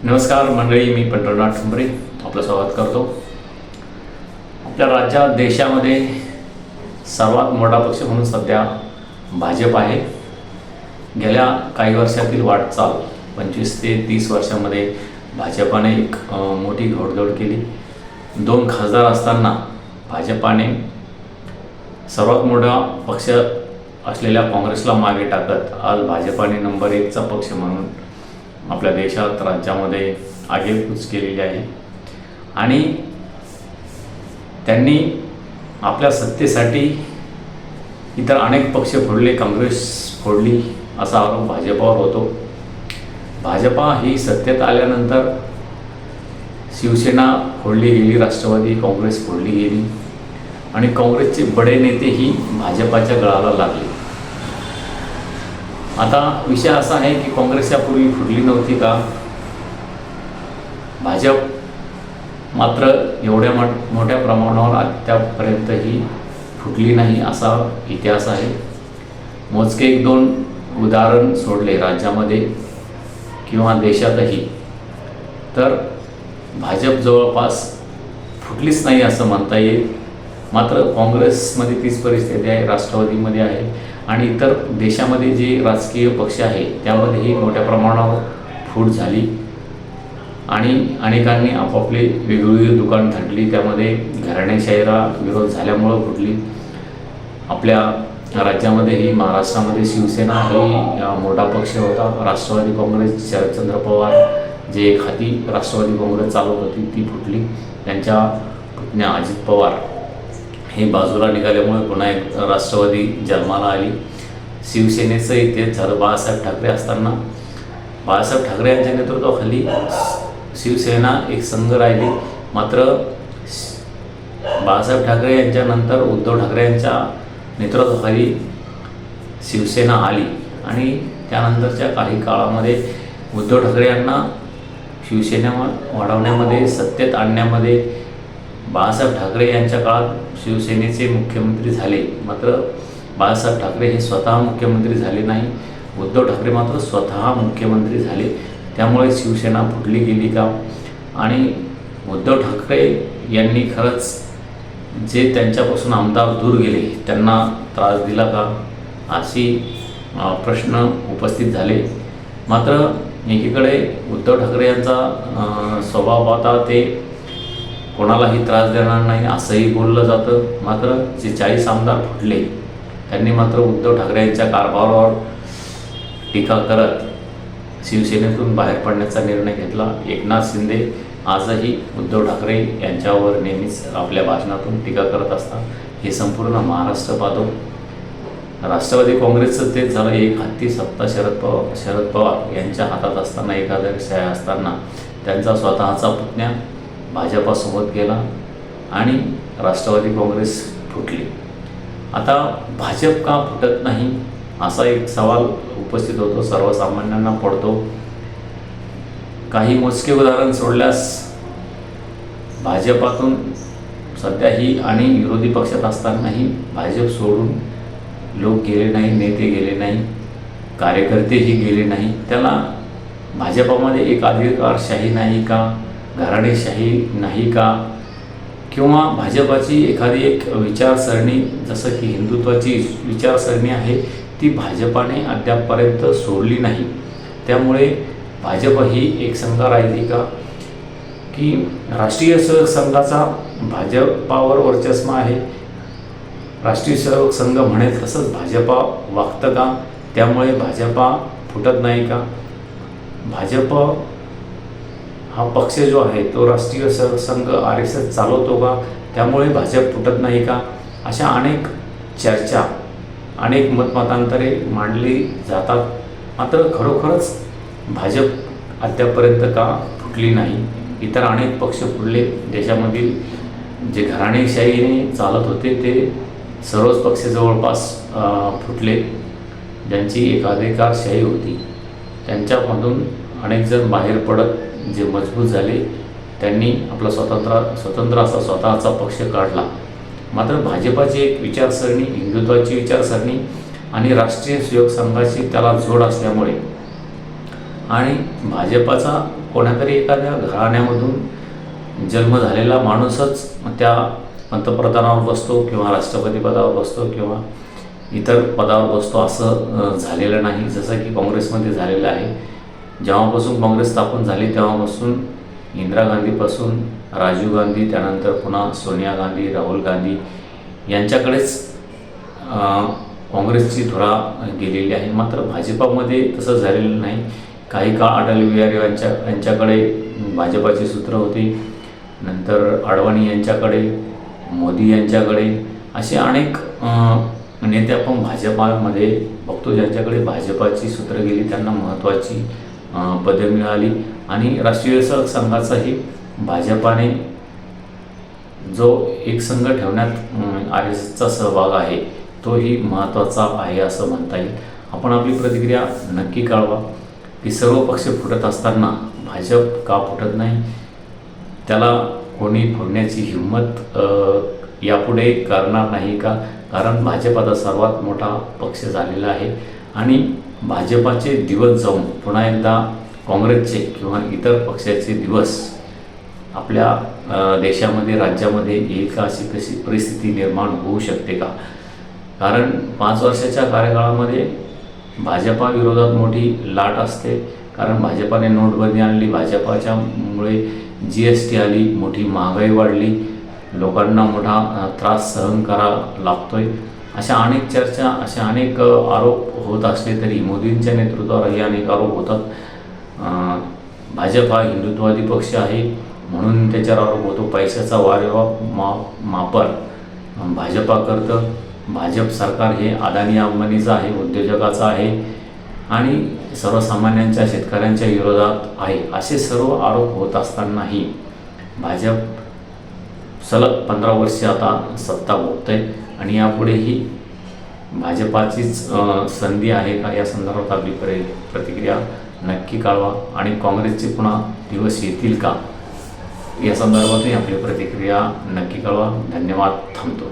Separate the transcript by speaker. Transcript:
Speaker 1: नमस्कार मंडळी, मी पंढरनाथ ठुंबरे आपलं स्वागत करतो. आपल्या राज्यात देशामध्ये सर्वात मोठा पक्ष म्हणून सध्या भाजप आहे. गेल्या काही वर्षातील वाटचाल 25 ते 30 वर्षामध्ये भाजपाने एक मोठी घोडदौड केली. 2 खासदार असताना भाजपाने सर्वात मोठा पक्ष असलेल्या काँग्रेसला मागे टाकत आज भाजपाने नंबर 1चा पक्ष म्हणून आपल्या देशात राज्यामध्ये आगेकूच केलेली आहे. आणि त्यांनी आपल्या सत्तेसाठी इतर अनेक पक्ष फोडले, काँग्रेस फोडली असा आरोप भाजपावर होतो. भाजपा ही सत्तेत आल्यानंतर शिवसेना फोडली गेली, राष्ट्रवादी काँग्रेस फोडली गेली आणि काँग्रेसचे बडे नेतेही भाजपाच्या गळाला लागले. आता विषय असा आहे की काँग्रेस यापूर्वी फुटली नव्हती का? भाजप मात्र एवढ्या मोठ्या प्रमाणावर आतापर्यंतही फुटली नाही असा इतिहास आहे. मोजके 1-2 उदाहरण सोडले राज्यामध्ये किंवा देशातही तर भाजप जवळपास फुटलीच नाही असं म्हणता येईल. मात्र काँग्रेसमध्ये तीच परिस्थिती आहे, राष्ट्रवादीमध्ये आहे आणि इतर देशामध्ये जे राजकीय पक्ष आहे त्यामध्येही मोठ्या प्रमाणावर फूट झाली आणि अनेकांनी आपापले वेगवेगळी दुकान थाटली. त्यामध्ये घराणेशाहीला विरोध झाल्यामुळं फुटली. आपल्या राज्यामध्येही महाराष्ट्रामध्ये शिवसेना ही मोठा पक्ष होता. राष्ट्रवादी काँग्रेस, शरदचंद्र पवार जे एक हाती राष्ट्रवादी काँग्रेस चालवत होती ती फुटली. त्यांच्या पुतण्या अजित पवार हे बाजूला निघाल्यामुळे पुन्हा एक राष्ट्रवादी जन्माला आली. शिवसेनेचं इतिहास झालं. बाळासाहेब ठाकरे असताना बाळासाहेब ठाकरे यांच्या नेतृत्वाखाली शिवसेना एक संघ राहिली. मात्र बाळासाहेब ठाकरे यांच्यानंतर उद्धव ठाकरे यांच्या नेतृत्वाखाली शिवसेना आली आणि त्यानंतरच्या काही काळामध्ये उद्धव ठाकरे यांना शिवसेना वाढवण्यामध्ये, सत्तेत आणण्यामध्ये बाळासाहेब ठाकरे यांच्या काळात शिवसेनेचे मुख्यमंत्री झाले. मात्र बाळासाहेब ठाकरे हे स्वतः मुख्यमंत्री झाले नाही. उद्धव ठाकरे मात्र स्वतः मुख्यमंत्री झाले. त्यामुळे शिवसेना फुटली गेली का? आणि उद्धव ठाकरे यांनी खरंच जे त्यांच्यापासून आमदार दूर गेले त्यांना त्रास दिला का? अशी प्रश्न उपस्थित झाले. मात्र एकीकडे उद्धव ठाकरे यांचा स्वभाव पाहता ते कोणालाही त्रास देणार नाही असंही बोललं जातं. मात्र जे 40 आमदार फुटले त्यांनी मात्र उद्धव ठाकरे यांच्या कारभारावर टीका करत शिवसेनेतून बाहेर पडण्याचा निर्णय घेतला. एकनाथ शिंदे आजही उद्धव ठाकरे यांच्यावर नेहमीच आपल्या भाषणातून टीका करत असतात. हे संपूर्ण महाराष्ट्र पाहतो. राष्ट्रवादी काँग्रेसचं तेच झालं. एक हाती सत्ता शरद पवार यांच्या हातात असताना, एकादशाही असताना त्यांचा स्वतःचा पुतण्या भाजपासोबत गेला आणि राष्ट्रवादी काँग्रेस फुटली. आता भाजप का फुटत नाही असा एक सवाल उपस्थित होतो, सर्वसामान्यांना पडतो. काही मोजके उदाहरण सोडल्यास भाजपातून सध्याही आणि विरोधी पक्षात असतानाही भाजप सोडून लोक गेले नाही, नेते गेले नाही, कार्यकर्तेही गेले नाही. त्याला भाजपामध्ये एक अधिकारशाही नाही का? घराणेशाही नाही का? किंवा भाजपाची एखादी एक विचारसरणी जसं की हिंदुत्वाची विचारसरणी आहे ती भाजपाने अद्यापपर्यंत सोडली नाही. त्यामुळे भाजप ही एक संघ राहिली का? की राष्ट्रीय सेवक संघाचा भाजपावर वर्चस्व आहे. राष्ट्रीय सेवक संघ म्हणेल तसंच भाजपा वागतं का? त्यामुळे भाजपा फुटत नाही का? भाजप हा पक्ष जो आहे तो राष्ट्रीय सेवक संघ RSS चालवतो का? त्यामुळे भाजप फुटत नाही का? अशा अनेक चर्चा, अनेक मतमतांतरे मांडली जातात. मात्र खरोखरच भाजप अद्यापपर्यंत का फुटली नाही? इतर अनेक पक्ष फुटले. देशामधील जे घराणेशाहीने चालत होते ते सर्वच पक्ष जवळपास फुटले. ज्यांची एकाधिकारशाही होती त्यांच्यामधून अनेक जण बाहेर पडत जे मजबूत झाले त्यांनी आपला स्वतंत्र असा स्वतःचा पक्ष काढला. मात्र भाजपाची एक विचारसरणी, हिंदुत्वाची विचारसरणी आणि राष्ट्रीय सेवक संघाची त्याला जोड असल्यामुळे आणि भाजपाचा कोणातरी एखाद्या घराण्यामधून जन्म झालेला माणूसच त्या पंतप्रधानावर बसतो किंवा राष्ट्रपती पदावर बसतो किंवा इतर पदावर बसतो असं झालेलं नाही, जसं की काँग्रेसमध्ये झालेलं आहे. जेव्हापासून काँग्रेस स्थापन झाली तेव्हापासून इंदिरा गांधीपासून राजीव गांधी, त्यानंतर पुन्हा सोनिया गांधी, राहुल गांधी यांच्याकडेच काँग्रेसची धुरा गेलेली आहे. मात्र भाजपामध्ये तसं झालेलं नाही. काही काळ अटल बिहारी यांच्याकडे भाजपाची सूत्र होती, नंतर अडवाणी यांच्याकडे, मोदी यांच्याकडे, असे अनेक नेते आपण भाजपामध्ये बघतो ज्यांच्याकडे भाजपाची सूत्र गेली, त्यांना महत्त्वाची पदे मिळाली. आणि राष्ट्रीय संघाचाही भाजपाने जो एक संघ ठेवण्यात RSSचा सहभाग आहे तोही महत्त्वाचा आहे असं म्हणता येईल. आपण आपली प्रतिक्रिया नक्की कळवा की सर्व पक्ष फुटत असताना भाजप का फुटत नाही, त्याला कोणी फोडण्याची हिंमत यापुढे करणार नाही का? कारण भाजप आता सर्वात मोठा पक्ष झालेला आहे आणि भाजपाचे दिवस जाऊन पुन्हा एकदा काँग्रेसचे किंवा इतर पक्षाचे दिवस आपल्या देशामध्ये, राज्यामध्ये येईल का, अशी कशी परिस्थिती निर्माण होऊ शकते का? कारण 5 वर्षाच्या कार्यकाळामध्ये भाजपा विरोधात मोठी लाट असते. कारण भाजपाने नोटबंदी आणली, भाजपाच्यामुळे GST आली, मोठी महागाई वाढली, लोकांना मोठा त्रास सहन करावा लागतोय. अशा अनेक चर्चा, असे अनेक आरोप होत असले तरी मोदींच्या नेतृत्वावरही अनेक आरोप होतात. भाजप हा हिंदुत्ववादी पक्ष आहे म्हणून त्याच्यावर आरोप होतो. पैशाचा वापर भाजपा करतं. भाजप सरकार हे अदानी अंबानीचं आहे, उद्योजकाचं आहे आणि सर्वसामान्यांच्या, शेतकऱ्यांच्या विरोधात आहे. असे सर्व आरोप होत असतानाही भाजप सलग 15 वर्षे आता सत्ता भोगतंय आणि यापुढेही भाजपाचीच संधी आहे का, या संदर्भात आपली प्रतिक्रिया नक्की कळवा. आणि काँग्रेसचे पुन्हा दिवस येतील का, या संदर्भातही आपली प्रतिक्रिया नक्की कळवा. धन्यवाद. थांबतो.